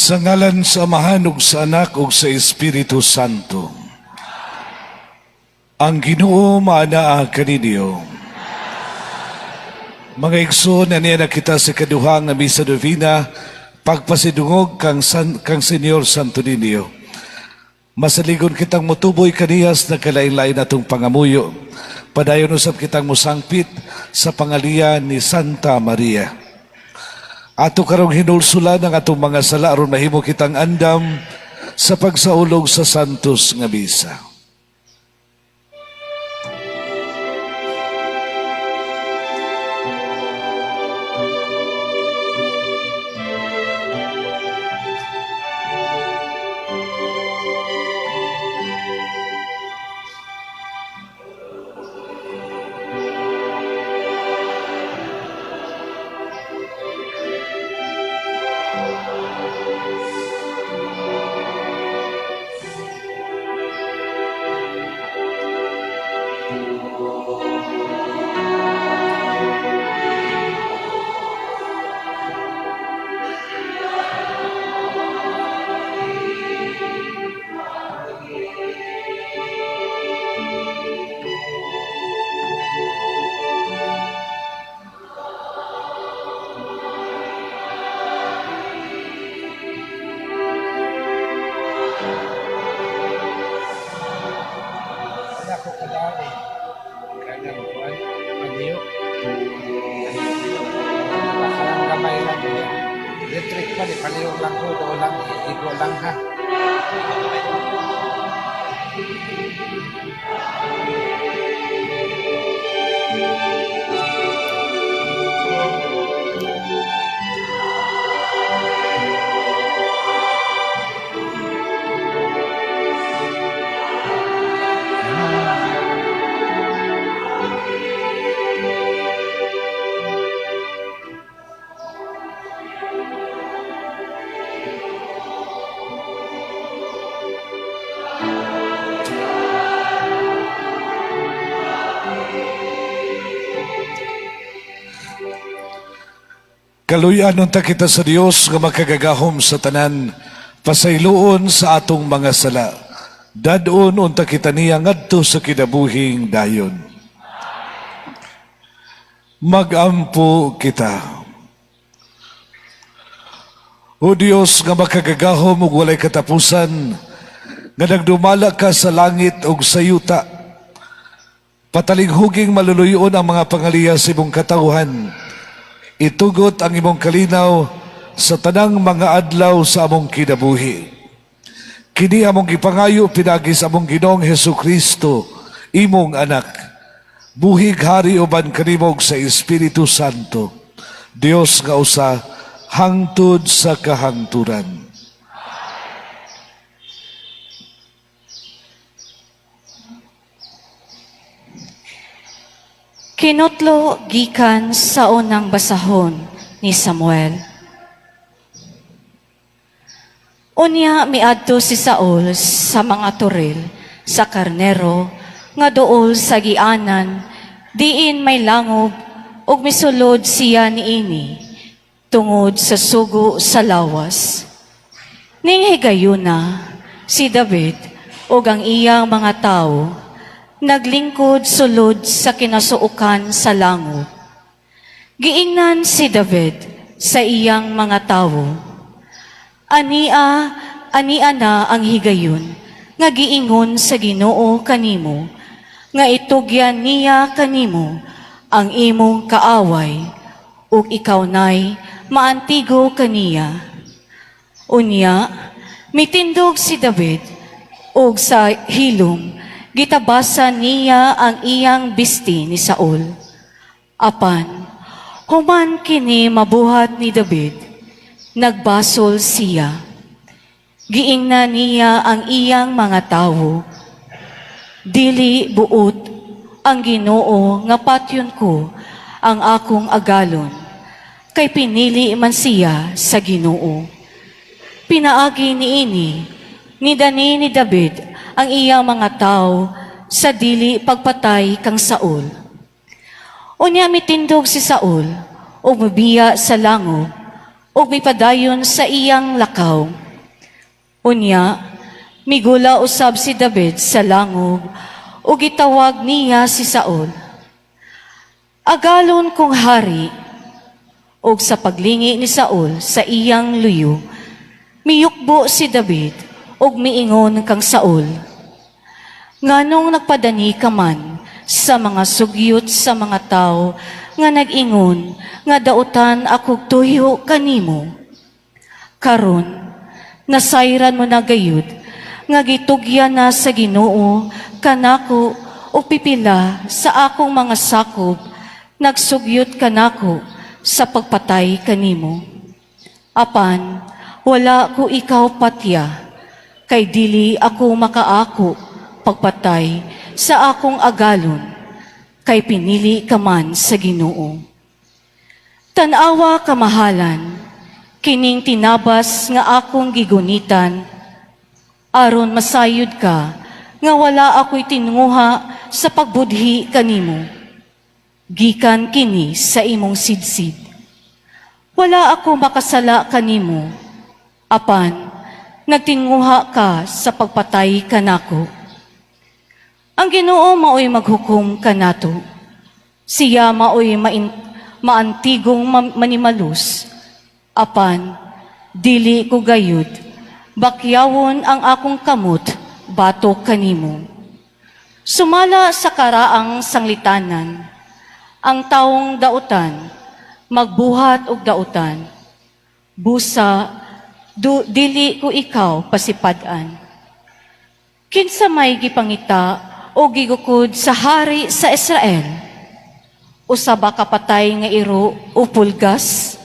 Sa ngalan sa Amahan ug sa Anak ug sa Espiritu Santo. Ang Ginoo maanaa kaninyo. Mga igsoon, aniya na kita sa kaduhang na Misa Divina, pagpasidungog kang Senyor Santo Niño. Masaligon kitang mutuboy kaniyas na kalain-lain atong pangamuyo. Padayon usab kitang musangpit sa pangalian ni Santa Maria. Ato karong hinulsulan ang atong mga sala aron mahimo kitang andam sa pagsaulog sa Santos nga Misa. Electric pa, di palihog lang po, doon lang, igo lang ha. Kaluyan unta kita sa Dios nga makagagahom sa tanan, pasayloon sa atong mga sala. Dadon unta kita niya ngadto sa kinabuhing dayon. Magampo kita. O Dios nga makagagahom ug walay katapusan, nga nagdumala ka sa langit ug sa yuta, patalighuging maluluyon ang mga pangaliya sa imong katawhan. Itugot ang imong kalinaw sa tanang mga adlaw sa among kinabuhi. Kini among gipangayo pinagi sa among Ginoong Hesukristo, imong anak. Buhig hari uban kanimog sa Espiritu Santo, Dios nga usa, hangtod sa kahangturan. Kinutlo gikan sa unang basahon ni Samuel. Unya miadto si Saul sa mga turil sa karnero nga duol sa gianan, diin may langob ug misulod siya niini tungod sa sugo sa lawas. Ning higayuna si David ug ang iyang mga tawo naglingkod sulod sa kinasuukan sa langob. Giingnan si David sa iyang mga tawo. Ania na ang higayon, nga giingon sa Ginoo kanimo, nga itugyan niya kanimo ang imong kaaway, ug ikaw nay maantigo kaniya. Unya, mitindog si David, ug sa hilom, gitabasa niya ang iyang bisti ni Saul. Apan, human kini mabuhat ni David, nagbasol siya. Giingnan niya ang iyang mga tawo. Dili buot ang Ginoo nga patyon ko ang akong agalon, kay pinili man siya sa Ginoo. Pinaagi niini, ni Dani ni David, ang iyang mga tao sa dili pagpatay kang Saul. Unya mitindog si Saul o mabiya sa langob o mipadayon sa iyang lakaw. Unya, migula usab si David sa langub, o gitawag niya si Saul. Agalon kong hari, o sa paglingi ni Saul sa iyang luyo, miyukbo si David, o miingon kang Saul. Nganong nagpadani ka man sa mga sugyot sa mga tao, nga nag-ingon, nga dautan akog tuyo kanimo. Karon, nasayran mo na gayud, nga gitugyan na sa Ginoo kanako o pipila sa akong mga sakop, nagsugyot kanako sa pagpatay kanimo. Apan, wala ko ikaw patya, kay dili ako makaako pagpatay sa akong agalon, kay pinili ka man sa Ginoo. Tanawa kamahalan, kining tinabas nga akong gigunitan, aron masayod ka, nga wala ako'y tinunguha sa pagbudhi kanimo. Gikan kini sa imong sidsid. Wala ako makasala kanimo, apan nagtinguha ka sa pagpatay kanako. Ang Ginoo maoy maghukom kanato. Siya maoy maantigong manimalus. Apan, dili ko gayud, bakyawon ang akong kamot, batok kanimo. Sumala sa karaang sanglitanan, ang taong dautan, magbuhat og dautan. Busa, dili ko ikaw pasipadan. Kinsa may gipangita o gigukod sa hari sa Israel? O sa bakapatay nga iro o pulgas?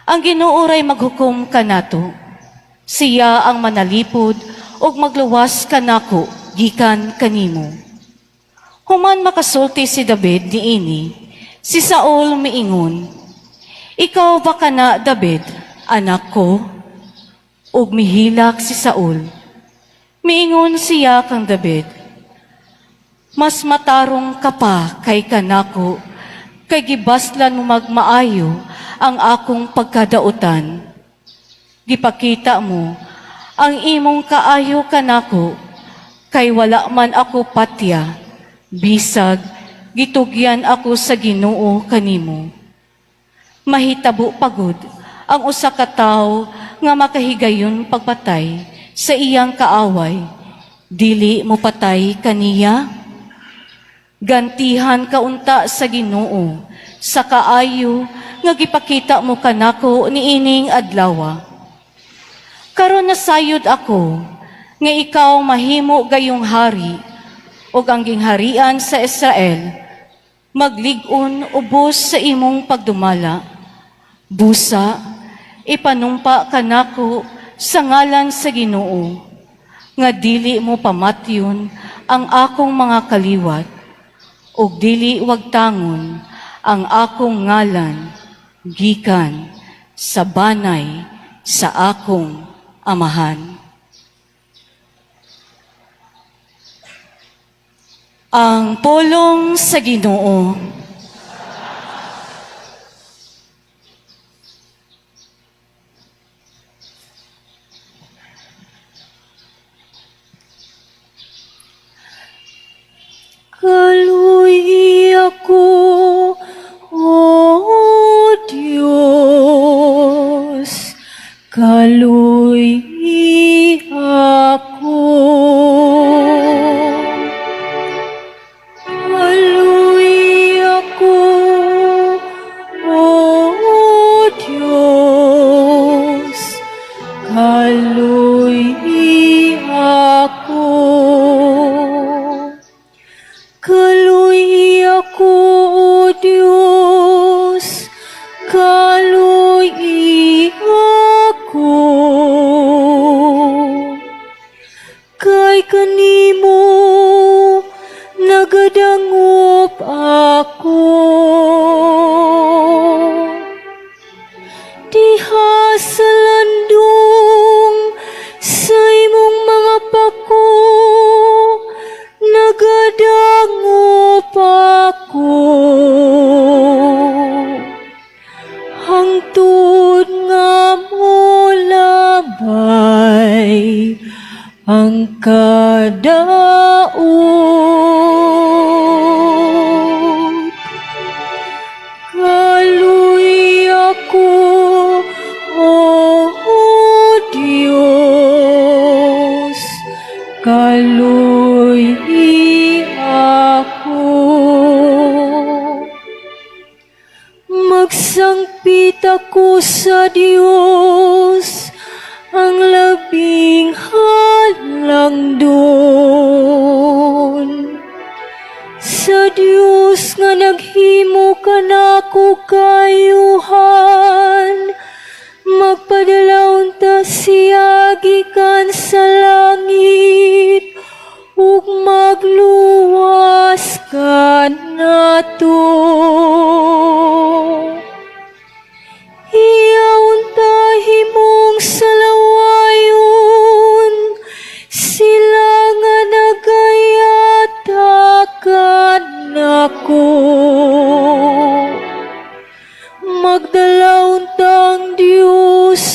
Ang Ginoo ray maghukom kanato. Siya ang manalipod o magluwas kanako gikan kanimo. Human makasulti si David niini, si Saul miingon, ikaw ba kana, David, anak ko? Ug mihilak si Saul. Miingon siya kang David, mas matarong ka pa kay kanako, kay gibaslan mo magmaayo ang akong pagkadautan. Gipakita mo ang imong kaayo kanako, kay wala man ako patya, bisag gitugyan ako sa Ginoo kanimo. Mahitabo pagod ang usa ka tawo nga makahigayon pagpatay sa iyang kaaway, dili mo patay kaniya? Gantihan kaunta sa Ginoo sa kaayo nga gipakita mo kanako niining adlaw. Karon nasayod ako nga ikaw mahimo gayong hari ug ang gingharian sa Israel maglig-on ubos sa imong pagdumala. Busa, ipanumpa kanako sa ngalan sa Ginoo nga dili mo pamatyon ang akong mga kaliwat ug dili wagtangon ang akong ngalan gikan sa banay sa akong amahan. Ang pulong sa Ginoo. Kaluy ako, O Diyos, kaluy ako. Kaluy ako, O Diyos, kaluy ako. Kaluy ako, O Diyos, kaluy ako.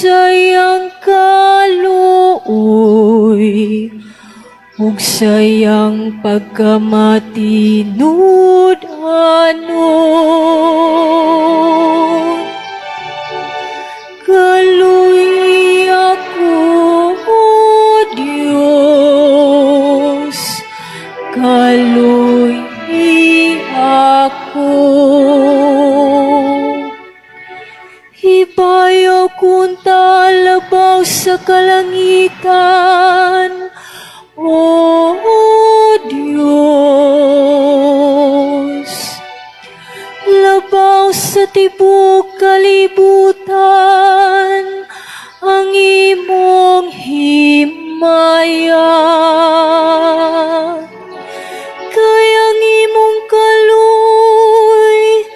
sayang kaluoy, ug sayang pagkamatinud anon. Kaluy ako, O Diyos, kaluy ako. Hibayaw kung talabaw sa kalangitan, O Diyos. Labaw sa tibok kalibutan, ang imong himaya. Kaya ang imong kaluy,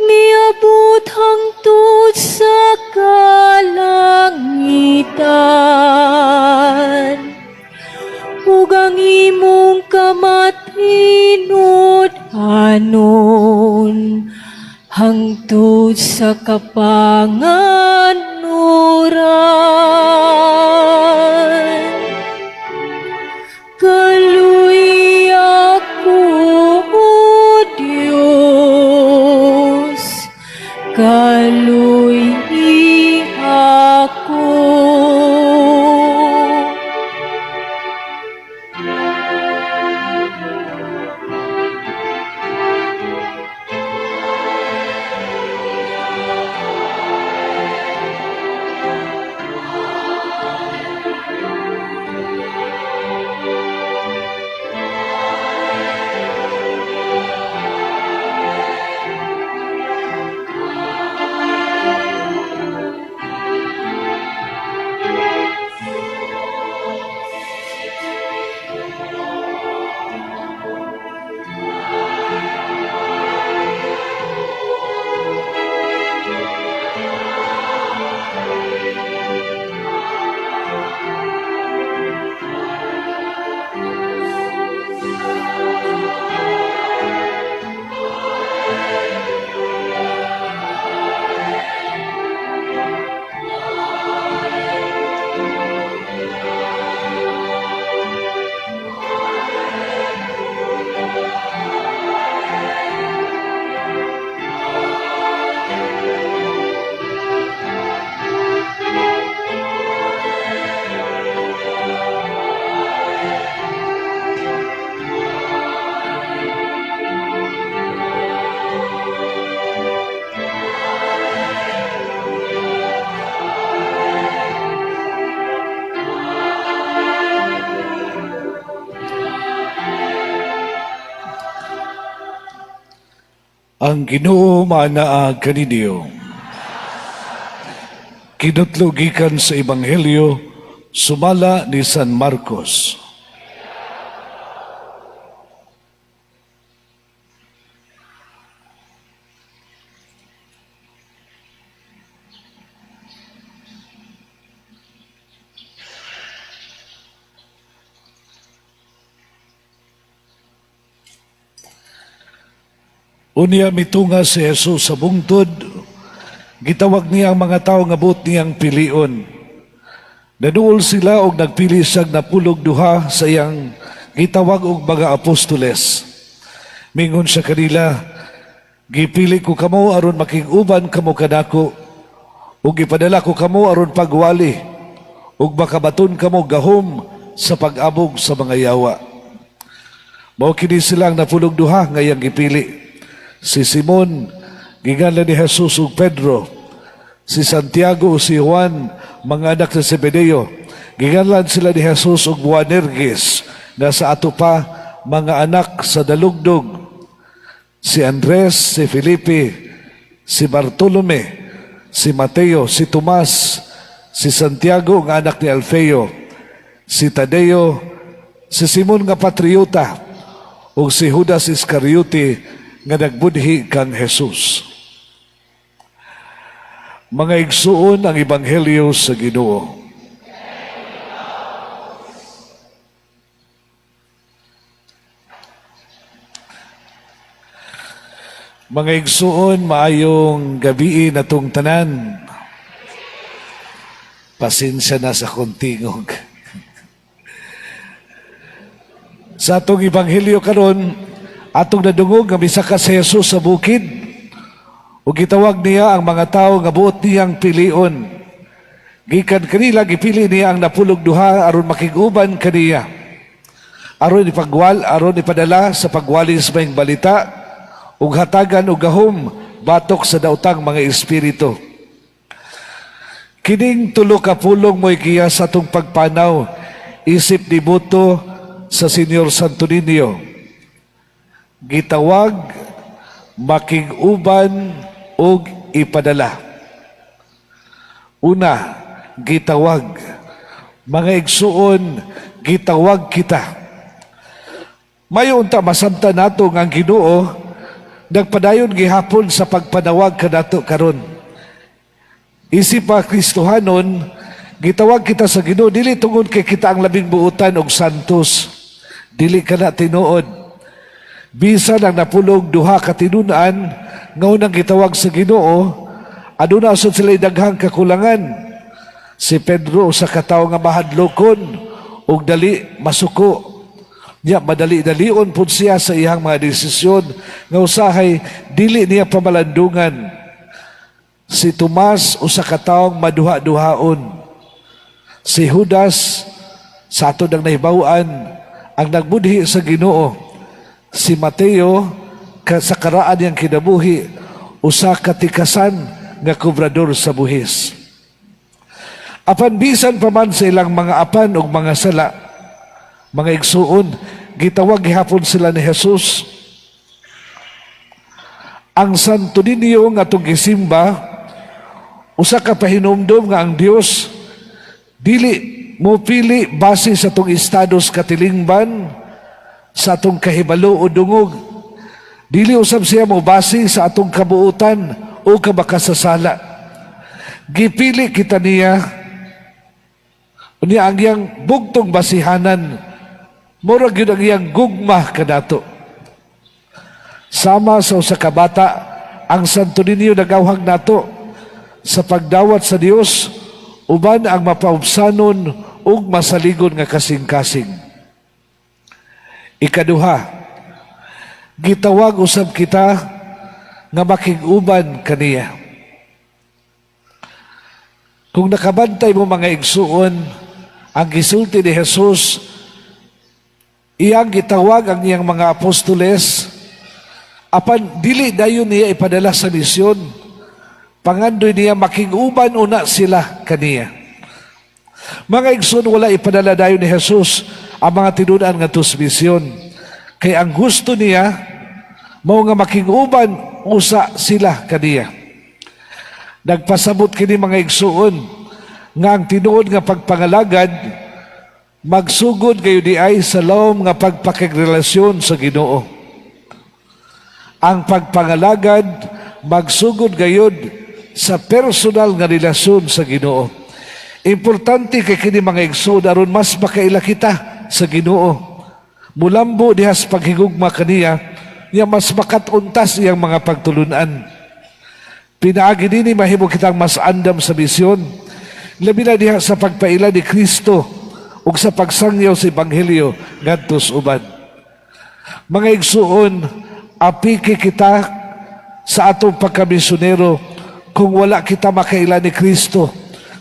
miabot hangtod sa kalangitan. Ug ang imong kamatinud anon, hangtod sa kapanganuran. Kaluy ako, O Diyos, kaluy ako. Ang Ginoo manaag kaninyo. Kinutlugikan sa Ebanghelyo sumala ni San Marcos. Unya mitunga si Jesus sa bungtod, gitawag niya ang mga tao nga buot niyang pilion. Naduol sila og nagpili siyag napulog duha sa iyang gitawag og mga apostoles. Mingon siya kanila, gipili ko kamo aron makig-uban kamo kanako, ug ipadala ko kamo aron pagwali, ug makabaton kamo gahom sa pag-abog sa mga yawa. Mao kini silang napulog duha nga iyang gipili. Si Simon, ginganlan ni Jesus ug Pedro. Si Santiago o si Juan, mga anak sa Zebedeo. Ginganlan sila ni Jesus ug Boanerges, na sa ato pa mga anak sa dalugdog. Si Andres, si Felipe, si Bartolome, si Mateo, si Tomas, si Santiago nga anak ni Alfeo, si Tadeo, si Simon nga Patriota, ug si Judas Iscariote nga nagbudhi kang Jesus. Mga igsuon ang Ebanghelyo sa Ginoo. Mga igsuon, maayong gabi natong tanan. Pasensya na sa kontingog. Sa atong Ebanghelyo karon, atong nadungog nga misaka si Jesus sa bukid, ug gitawag niya ang mga tawo nga buot niyang pilion. Gikan kanila gipili niya ang napulog duha aron makiguban kaniya. Aron ipadala sa pagwalis maing balita ug hatagan og gahom batok sa daotang mga espiritu. Kining tulo ka pulong mo'y giya sa atong pagpanaw isip diboto sa Senyor Santo Niño. Gitawag, makig-uban o ipadala. Una, gitawag. Mga igsuon, gitawag kita. Mayon ta masamta nato nga ang Ginoo nagpadayon gihapon sa pagpanawag kanato karon. Isip pa Kristohanon, gitawag kita sa Ginoo dili tungod kay kita ang labing buutan og santos. Dili ka na tinuod. Bisan ang napulog duha ka tinunan nga unang gitawag sa Ginoo, aduna usod sila daghang kakulangan. Si Pedro sa katawo nga mahadlokon ug dali masuko. Nya madali-dalion pud siya sa iyang mga desisyon nga usahay dili niya pamalandungan. Si Tomas usa ka tawong maduha-duhaon. Si Judas sa ato nang nahibaw-an ang nagbudhi sa Ginoo. Si Mateo sa karaan niyang kinabuhi usa ka tikasan nga kobrador sa buhis. Apan bisan pa man sa ilang mga apan ug mga sala, mga igsuon, gitawag gihapon sila ni Jesus. Ang Santo Niño nga itong gisimba, usa ka pahinumdom nga ang Dios dili mo pili base sa itong estados katilingban, sa itong kahibalo o dungog. Dili usab siya mo base sa atong kabuutan o kabakasasala. Gipili kita niya, unya ang iyang bugtong basihanan, murag yun ang iyang gugma kadato. Sama sa usa ka bata, ang Santo Niño nagawhag nato sa pagdawat sa Dios, uban ang mapaubsanon ug masaligon nga kasing-kasing. Ikaduha, gitawag usab kita nga makig-uban kaniya. Kung nakabantay mo mga igsuon, ang gisulti ni Jesus, iyang gitawag ang iyang mga apostoles, apan dili dayon niya ipadala sa misyon, pangandoy niya makig-uban una sila kaniya. Mga igsoon, wala ipadala dayon ni Jesus ang mga tinunan nga tus misyon. Kay ang gusto niya, mao nga makig-uban usa sila kaniya. Nagpasabot kini mga igsoon nga ang tinuod nga pagpangalagad magsugod kayo di ay sa lawom nga pagpakigrelasyon sa Ginoo. Ang pagpangalagad magsugod gayud sa personal nga relasyon sa Ginoo. Importante kay kini mga igsoon aron mas makaila kita sa Ginoo. Mulambo dihas paghigugma kaniya, niya mas makatuntas iyang mga pagtulunan. Pinaagi nini mahimo kitang mas andam sa misyon, labi na diha sa pagpaila ni Kristo ug sa pagsangyaw sa Ebanghelyo ngadto uban. Mga igsuon, apiki kita sa atong pagkamisyonero kung wala kita makaila ni Kristo,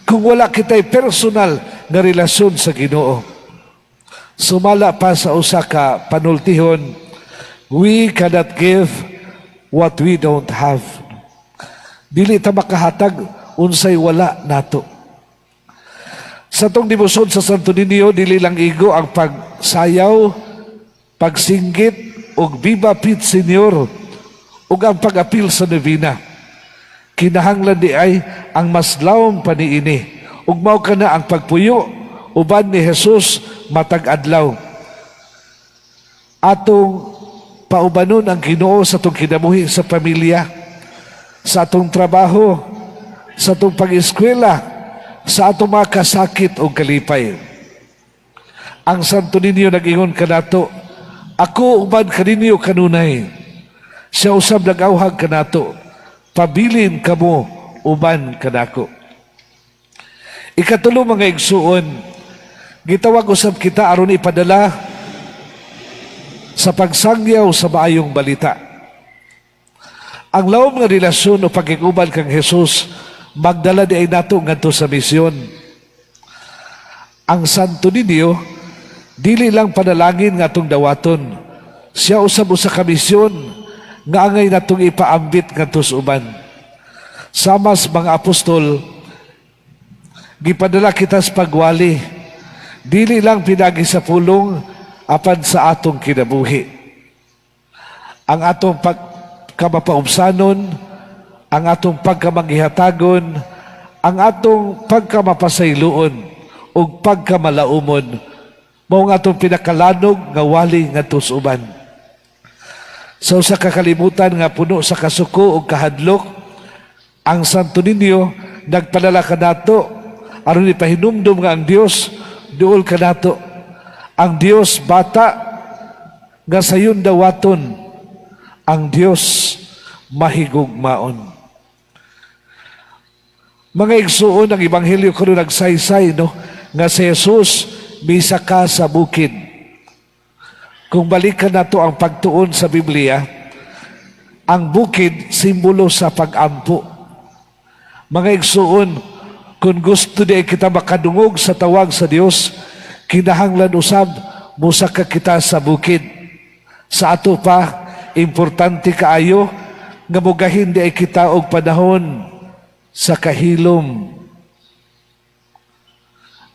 kung wala kita'y personal na relasyon sa Ginoo. Sumala pa sa usa ka panultihon, we cannot give what we don't have. Dili ta makahatag unsay wala nato. Sa tong debosyon sa Santo Niño, dili lang igo ang pagsayaw, pagsinggit, ug Viva Pit Senyor, ug ang pag-apil sa novena. Kinahanglan di ay ang mas lawom pa niini, ug mao kana ang pagpuyo, uban ni Jesus matag adlaw. Atong paubanon ang Ginoo sa atong kinabuhi sa pamilya, sa atong trabaho, sa atong pag-eskwela, sa atong mga kasakit o kalipay. Ang Santo Niño nag-ingon kanato, ako uban kaninyo kanunay. Siya usab nag-awhag kanato, pabilin kamo uban kanako. Ikatulo mga igsuon, gitawag usab kita aron ipadala sa pagsangyaw sa maayong balita. Ang laom nga relasyon o pagkiguban kang Jesus magdala di ay nato ngadto sa misyon. Ang Santo Niño dili lang panalangin nga atong dawaton. Siya usab usa ka misyon nga angay natong ipaambit ngadto sa uban. Sama sa mga apostol, gipadala kita sa pagwali. Dili lang pinagi sa pulong apan sa atong kinabuhi. Ang atong pagkamapaubsanon, ang atong pagkamanghihatagon, ang atong pagkamapasayloon ug pagkamalaumon, mao nga atong pinakalanog nga wali nga tusuban. Sa usa ka kalibutan nga puno sa kasuko ug kahadlok, ang Santo Niño nagpadala kanato aron ipahinumdum nga ang Dios duol kanato. Ang Dios bata nga sayon dawaton, ang Dios mahigugmaon. Mga igsuon, ang Ebanghelyo kuno nagsaysay no nga si Jesus misaka sa bukid. Kung balikan nato ang pagtuon sa Biblia, ang bukid simbolo sa pag-ampo. Mga igsuon, kung gusto di kita makadungog sa tawag sa Dios, kinahanglan usab musaka kita sa bukid. Sa ato pa, importante kaayo nga mugahin di kita og panahon sa kahilom.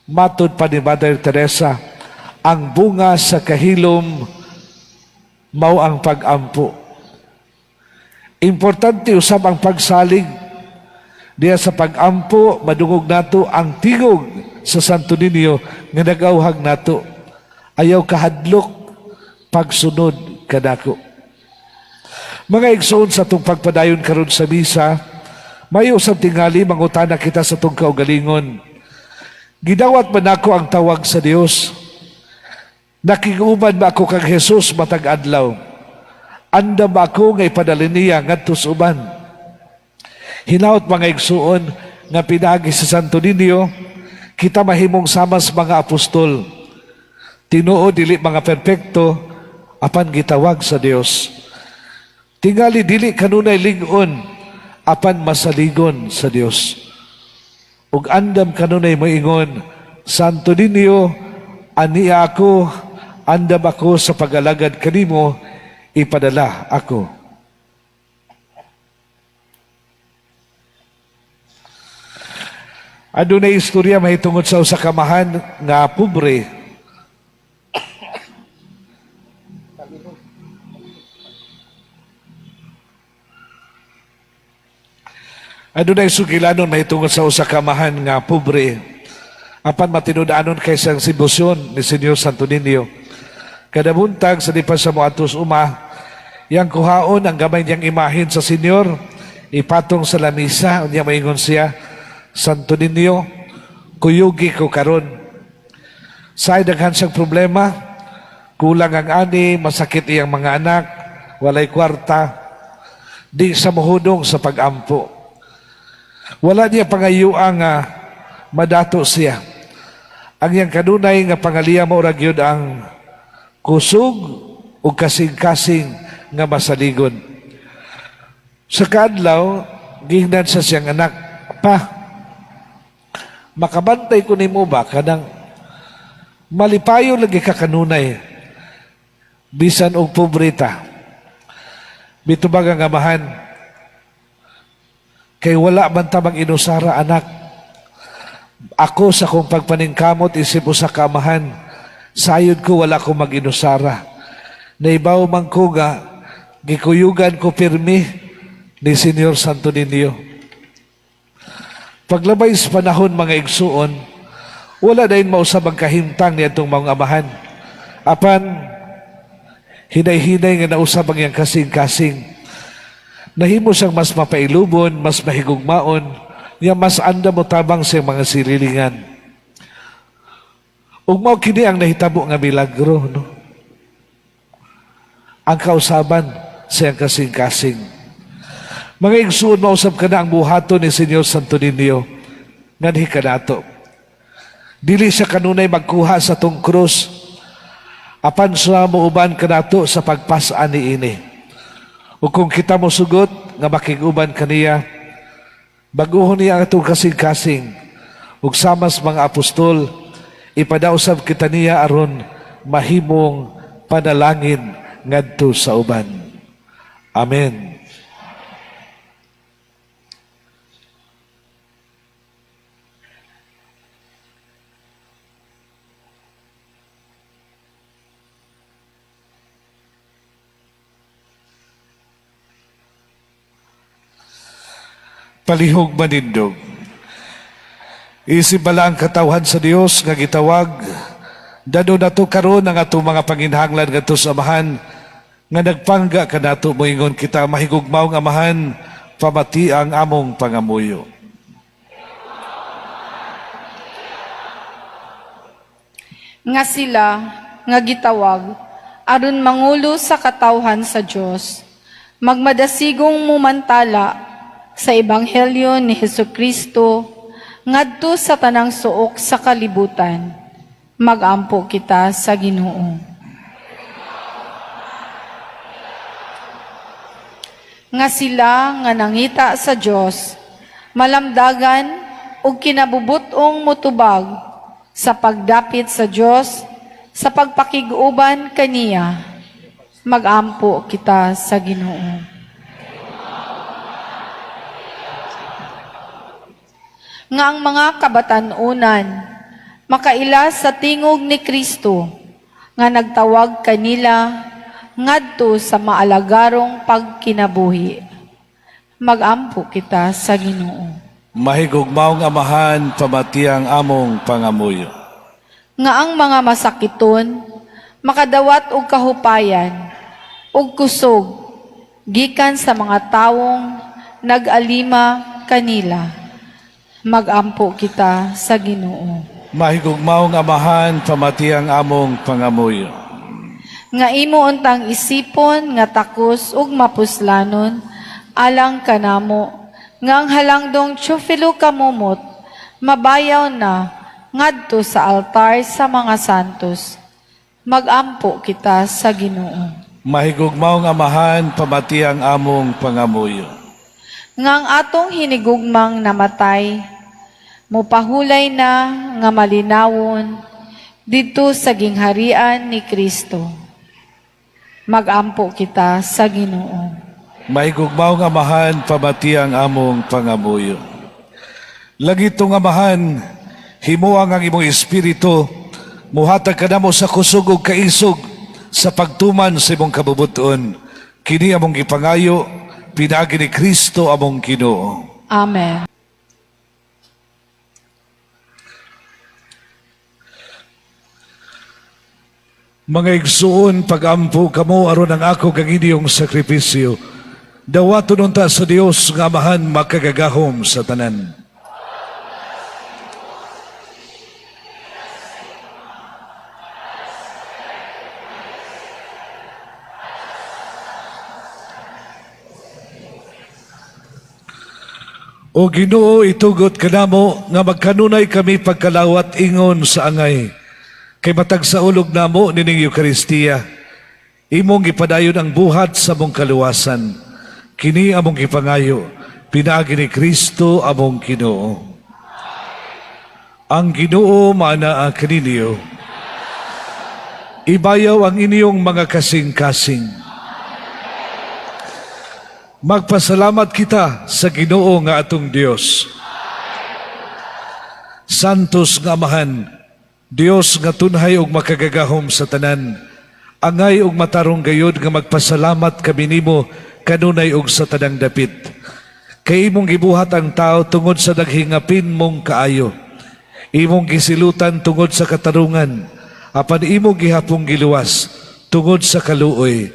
Matod pa ni Mother Teresa, ang bunga sa kahilom mao ang pag-ampo. Importante usab ang pagsalig. Diya sa pag-ampo, madungog nato ang tingog sa Santo Niño nga nag-awhag nato. Ayaw kahadlok, pagsunod kadako. Mga igsoon sa itong pagpadayon karon sa misa, mayo sa tingali mangutana kita sa itong kaugalingon. Gidawat man ako ang tawag sa Dios. Nakiguman ba ako kang Jesus matag adlaw? Andam ako nga ipadalin niya ngadto sa uban. Hinaut mga igsuon nga pinagi sa Santo Niño, kita mahimong sama sa mga apostol. Tinuod dili mga perpekto, apan gitawag sa Dios. Tingali dili kanunay lingon, apan masaligon sa Dios. Ug andam kanunay moingon, Santo Niño, ania ako, andam ako sa pag-alagad kanimo, ipadala ako. Adunay istorya mahitungod sa usa ka mahan nga pobre. Adunay sugilanon mahitungod sa usa ka mahan nga pobre. Apan matinud-anon kay sang sibusyon ni Senyor Santo Niño. Kada buntag sa di pa sa moadtos uma, yang kuhaon ang gamay niyang imahin sa Senyor, ipatong sa lamisa, unya maingon siya, Santo Niño, kuyugi ko karon. Sa daghan siyang problema, kulang ang ani, masakit iyang mga anak, walay kwarta, di sa mahudong sa pag-ampo. Wala niya pangayuang madato siya. Ang iyang kanunay nga pangaliya mo ra gyud ang kusog o kasing-kasing nga masaligon. Sa kadlaw, gihnan sa siyang anak, pa, makabantay ko nimo ba kanang malipayo lagi ka kanunay bisan og pobreta bitubag ang amahan kay wala man ta mag-inusara anak. Ako sa kong pagpaningkamot isip sa kamahan, sayod ko wala ko mag-inusara. Naibaw man ko nga gikuyugan ko pirmi ni Senyor Santo Niño. Paglabay sa panahon mga igsuon, wala dahin mausab ang kahimtang ni atong mga amahan. Apan, hinay-hinay nga nausab ang iyang kasing-kasing. Nahimo siyang mas mapailubon, mas mahigugmaon, niya mas anda mo tabang siyang mga sililingan. Ug mao kini ang nahitabo nga milagro, no? Ang kausaban siyang kasing-kasing. Mga igsuon, mausap ka na ang buhato ni Senyor Santo Niño. Nganhi ka nato. Dili siya kanunay magkuha sa tong krus, apan sa muuban kanato sa pagpasaan ni ini. O kung kita mo sugot nga makiguban kaniya, baguhon niya ang atong kasing-kasing, ug samas mga apostol, ipadausab kita niya aron mahimong panalangin ngadto sa uban. Amen. Palihog manindog. Isip bala ang katawhan sa Dios nga gitawag, dado nato karon ang ato mga panginhanglan ngadto sa amahan, nga nagpangga kanato moingon kita mahigugmaw nga amahan, pamati ang among pangamuyo. Nga sila nga gitawag aron mangulo sa katawhan sa Dios, magmadasigong mumantala sa ebanghelyo ni Hesukristo ngadto sa tanang suok sa kalibutan. Magampo kita sa Ginoo. Nga sila nga nangita sa Dios, malamdagan ug kinabubut-ong mutubag sa pagdapit sa Dios, sa pagpakiguban kaniya. Magampo kita sa Ginoo. Nga ang mga kabatanunan makaila sa tingog ni Kristo nga nagtawag kanila ngadto sa maalagarong pagkinabuhi. Magampo kita sa Ginoo. Mahigugmaw nga amahan, pamati ang among pangamuyo. Nga ang mga masakiton makadawat og kahupayan ug kusog gikan sa mga tawong nag-alima kanila. Magampo kita sa Ginoo. Mahigugmaw nga amahan, pamati ang among pangamuyo. Nga imo untang isipon nga takos ug mapuslanon alang kanamo, nga ang halangdong tiyufilo kamumot mabayaw na ngadto sa altar sa mga santos. Magampo kita sa Ginoo. Mahigugmaw nga amahan, pamati ang among pangamuyo. Nga ang atong hinigugmang namatay, mupahulay na nga malinawon dito sa gingharian ni Kristo. Magampo kita sa Ginoo. Mahigugmaw nga amahan, pamati ang among pangamuyo. Lagito nga amahan, himuang ang imong espiritu, muhatag ka namo sa kusog ug kaisog sa pagtuman sa imong kabubuton. Kini among gipangayo, pinagi ni Kristo among Ginoo. Amen. Mga igsuon, pagampo kamo aron ang ako kang inyong sakripisyo. Dawaton unta sa Dios nga amahan makagagahom sa tanan. O Ginoo, itugot kanamo nga magkanunay kami pagkalawat ingon sa angay. Kay matag sa ulog namo nining Eukaristiya, imong gipadayon ang buhat sa mong kaluwasan. Kini among gipangayo, pinaagi ni Kristo among Ginoo. Ang Ginoo manaa kaninyo. Ibayaw ang inyong mga kasing-kasing. Magpasalamat kita sa Ginoo nga atong Dios. Santos nga Amahan, Dios nga tunhay og makagagahom sa tanan, angay og matarong gayud nga magpasalamat kami nimo kanunay og sa tanang dapit. Kay imong gibuhat ang tao tungod sa daghingapin mong kaayo. Imong gisilutan tungod sa katarungan, apan imong gihapong giluwas tungod sa kaluoy.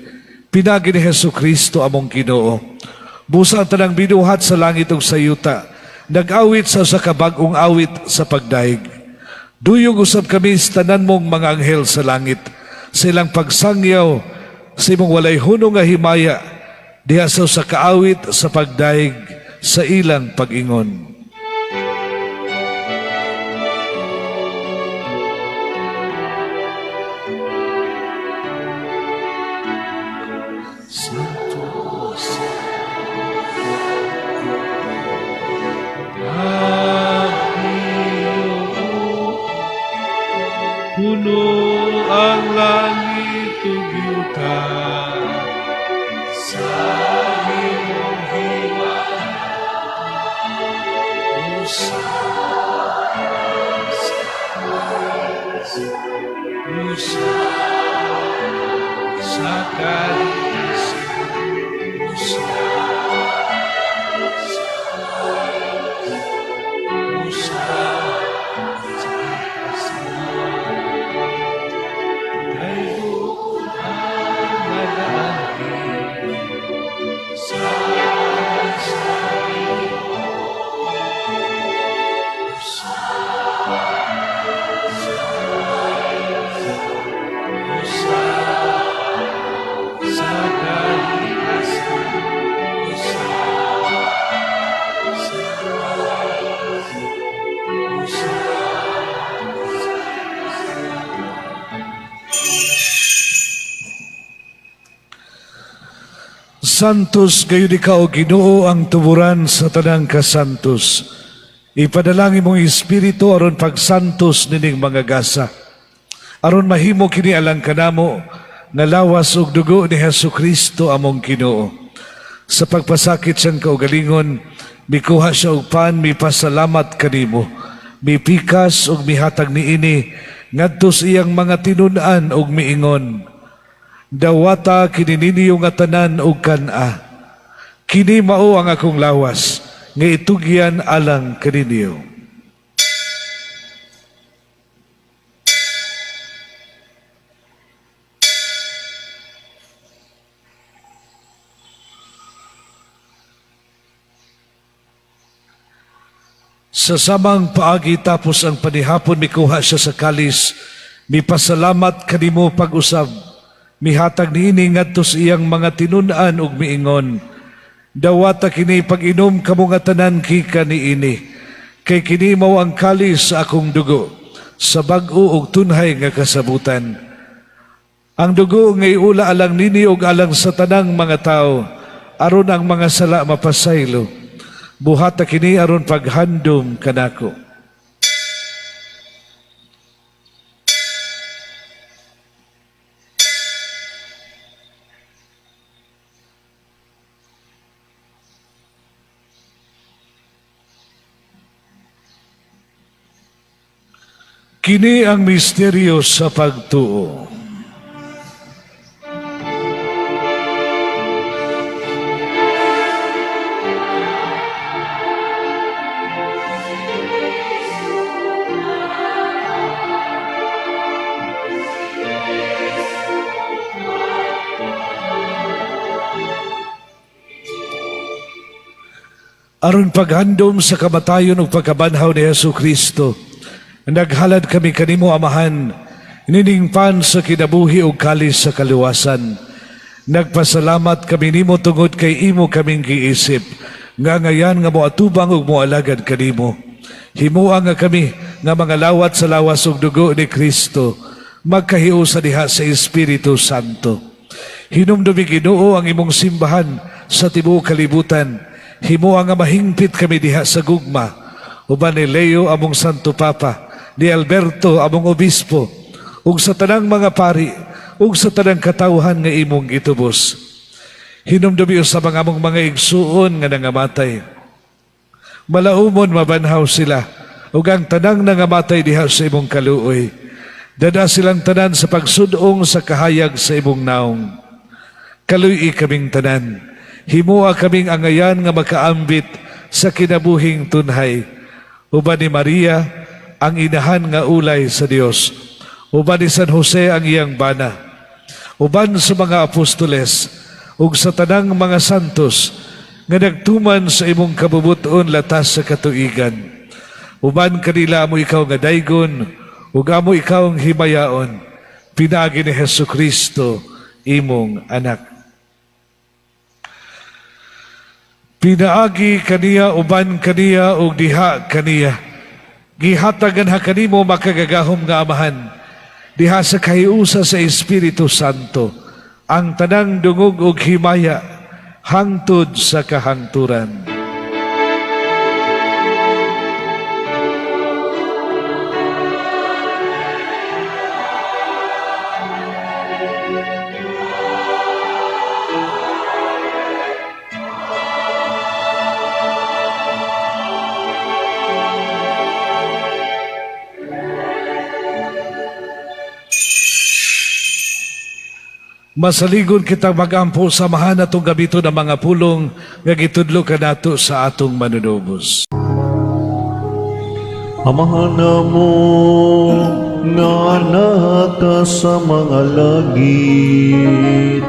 Pinagi ni Hesukristo among Ginoo. Busa ang tanang binuhat sa langit ug sa yuta, nag-awit sa kabag-ong awit sa pagdaig. Duyog usab kami sa tanan mong mga anghel sa langit, sa ilang pagsangyaw, sa imong walay hunong nga himaya, diha sa kaawit sa pagdaig, sa ilang pag-ingon. puno ang langit ug yuta sa imong himaya usa sa kalikasan usa Santos gayon ikaw, Ginoo, ang tuburan sa tanang kasantos. Ipadalangin mong Espiritu aron pagsantos nining mga gasa. Aron mahimo kini alang kanamo nga lawas ug dugo ni Hesukristo among Ginoo. Sa pagpasakit siyang kaugalingon, mikuha siya og pan, mipasalamat kanimo. Mipikas ug mihatag niini ngadto sa iyang mga tinun-an ug miingon, dawata kini ninyo nga tanan ug kan-a. Kini mao ang akong lawas nga itugyan alang kaninyo. Sa samang paagi tapos ang panihapon mikuha siya sa kalis, mipasalamat kanimo pag-usab. Mihatag niini ngadto sa iyang mga tinun-an ug miingon, dawata kini pag-inom kamo nga tanan kika niini, kay kini mao ang kalis sa akong dugo, sa bag-o ug tunhay nga kasabutan. Ang dugo nga iula alang nini ug alang sa tanang mga tao, aron ang mga sala mapasaylo. Buhata kini aron paghandom kanako. Kini ang misteryo sa pagtuo. Aron paghandom sa kamatayon ug pagkabanhaw ni Hesukristo, naghalad kami kanimo, Amahan, nining pan sa kinabuhi ug kalis sa kaluwasan. Nagpasalamat kami nimo tungod kay imo kaming giisip, nga ngayan nga moatubang ug moalagad kanimo. Himuang nga kami nga mga lawat sa lawas ug dugo ni Kristo, magkahiusa diha sa Espiritu Santo. Hinumdumi, Ginoo, ang imong simbahan sa tibuok kalibutan. Himuang nga mahingpit kami diha sa gugma, uban ni Leo among Santo Papa, ni Alberto among obispo, ug sa tanang mga pari, ug sa tanang katawhan nga imong gitubos. Hinumdumi sa mga among mga igsuon nga nangamatay. Malaumon mabanhaw sila, ug ang tanang nangamatay diha sa imong kaluoy. Dada silang tanan sa pagsudong sa kahayag sa imong naong. Kaluy kaming tanan. Himua kaming angayan nga makaambit sa kinabuhing tunhay. Uban ni Maria, ang inahan nga ulay sa Dios. Uban ni San Jose ang iyang bana. Uban sa mga apostoles, ug sa tanang mga santos, nga nagtuman sa imong kabubuton latas sa katuigan. Uban kanila mo ikaw nga daygon, ug amo ikaw ang himayaon, pinaagi ni Hesukristo, imong anak. Pinaagi kaniya, uban kaniya, ug diha kaniya. Gihatagan ha kanimo makagagahom nga Amahan, diha sa kahiusa sa Espiritu Santo, ang tanang dungog ug himaya, hangtod sa kahangturan. Masaligon kitang magampo samahan atong gabito ng mga pulong nga gitudlo ka nato sa atong manunubos. Amahan mo nga anak ka sa mga langit,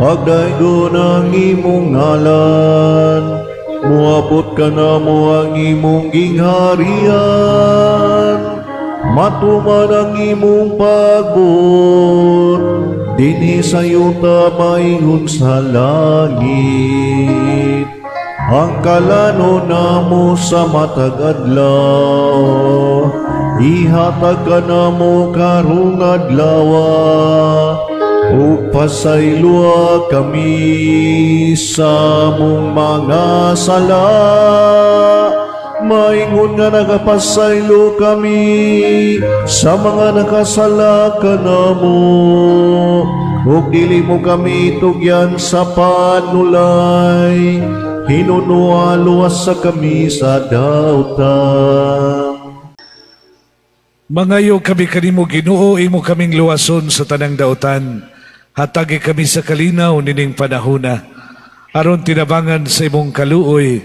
pagdaygo ng imong ngalan, muabot ka na mo ang imong gingharian, matuman ang imong pagbot, dinhi sa yuta maingon sa langit. Ang kalano namo sa matag adlaw, ihatag ka namo karong adlawa, ug pasaylua kami sa mong mga sala. Maingon nga nagapasaylo kami sa mga nakasala ka namo, ug dili mo kami tugyan sa panulay, hinunua luwas sa kami sa dautan. Mangayo kami kanimo Ginoo, imo kaming luwason sa tanang dautan. Hatagi kami sa kalinaw nining panahona. Aron tinabangan sa imong kaluoy,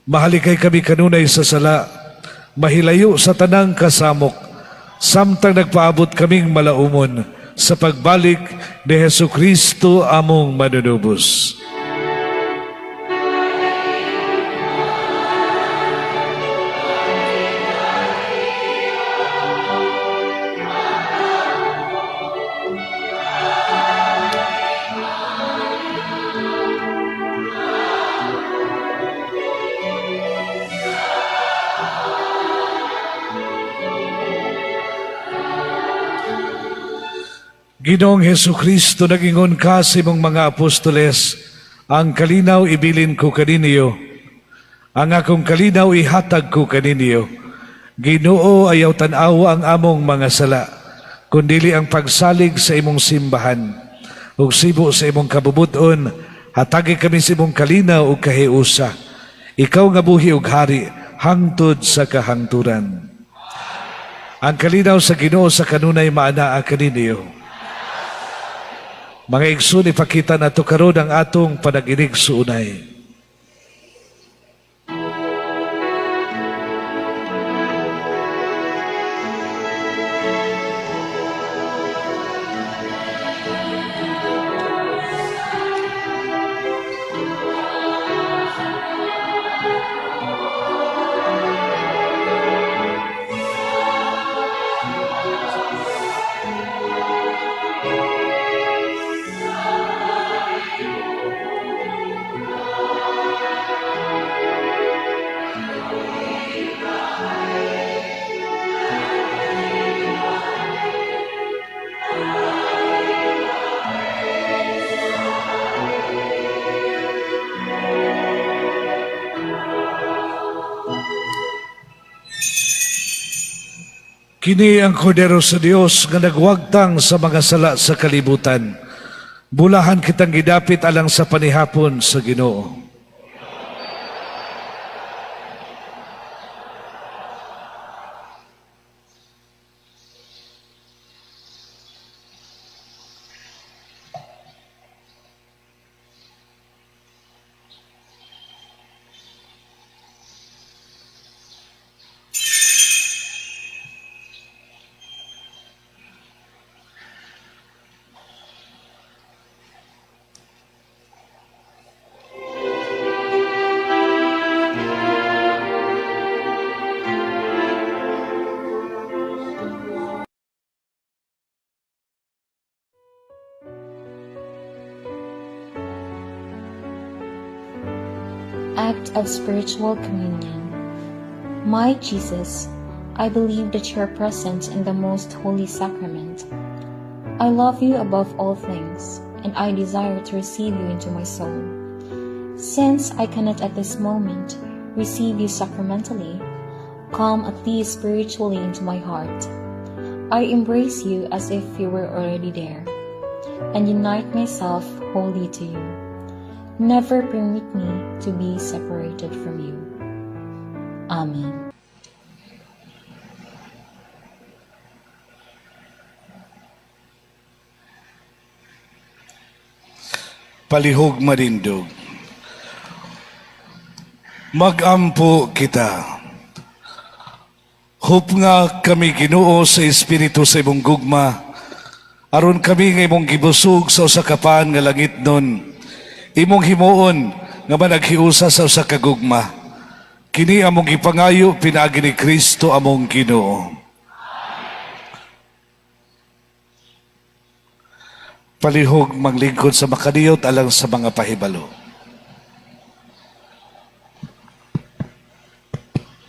mahalikay kami kanunay sa sala, mahilayo sa tanang kasamok, samtang nagpaabot kaming malaumon sa pagbalik ni Hesukristo among manunubos. Ginoong Hesukristo, nagingon ka sa imong mga apostoles, ang kalinaw ibilin ko kaninyo, ang akong kalinaw ihatag ko kaninyo. Ginoo, ayaw tanaw ang among mga sala, kundili ang pagsalig sa imong simbahan. Ug sibo sa imong kabubud-on, hatagi kami sa imong kalinaw ug kahiusa. Ikaw nga buhi ug hari, hangtod sa kahangturan. Ang kalinaw sa Ginoo sa kanunay maanaa kaninyo. Mga igsoon, ipakita nato karon ang atong panaginig suunay. Kini ang kordero sa Dios nga nagwagtang sa mga sala sa kalibutan. Bulahan kitang gidapit alang sa panihapon sa Ginoo. Act of Spiritual Communion. My Jesus, I believe that you are present in the most holy sacrament. I love you above all things, and I desire to receive you into my soul. Since I cannot at this moment receive you sacramentally, come at least spiritually into my heart. I embrace you as if you were already there, and unite myself wholly to you. Never permit me to be separated from you. Amen. palihog marindog. Magampo kita. Hup nga kami Ginoo sa Espiritu sa imong gugma, aron kami nga imong gibusog sa usa ka paan nga langit nun, imong himuon nga managhiusa sa usa ka gugma. Kini among gipangayo pinaagi ni Kristo among Ginoo. Palihog manglingkod sa makaniyot alang sa mga pahibalo.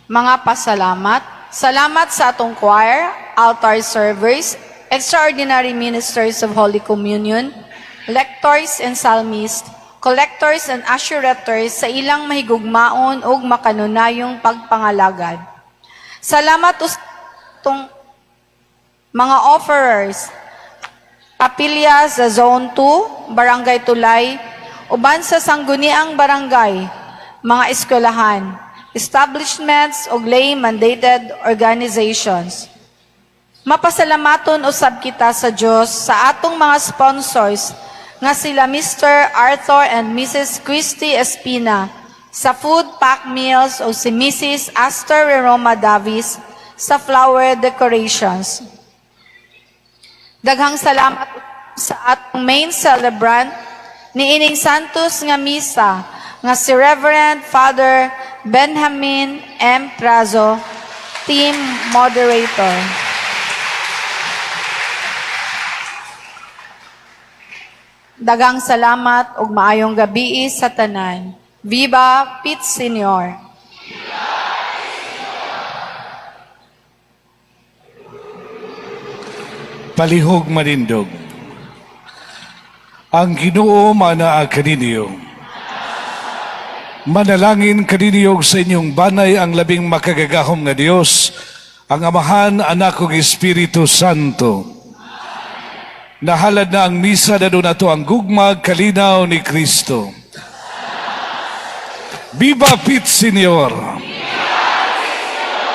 Mga pasalamat, salamat sa atong choir, altar servers, extraordinary ministers of Holy Communion, lectors and psalmists, collectors and assurators sa ilang mahigugmaon ug makanunayong pagpangalagad. Salamat utong mga offerers, kapilya sa Zone 2, Barangay Tulay, uban sa sangguniang barangay, mga eskwelahan, establishments o lay-mandated organizations. Mapasalamaton usab kita sa Diyos sa atong mga sponsors nga sila Mr. Arthur and Mrs. Christy Espina sa Food Pack Meals o si Mrs. Astor Roma Davis sa Flower Decorations. Daghang salamat sa atong main celebrant ni Ining Santos nga misa nga si Reverend Father Benjamin M. Prazo, Team Moderator. Daghang salamat ug maayong gabi sa tanan. Viva Pete Senior! Palihog marindog. Ang Ginoo manaa kaninyo. Manalangin kaninyo sa inyong banay ang labing makagagahom nga Dios, ang Amahan, Anak ug Espiritu Santo. Nahalad na ang misa na doon nato ang gugmag kalinaw ni Kristo. Viva Pete Senior!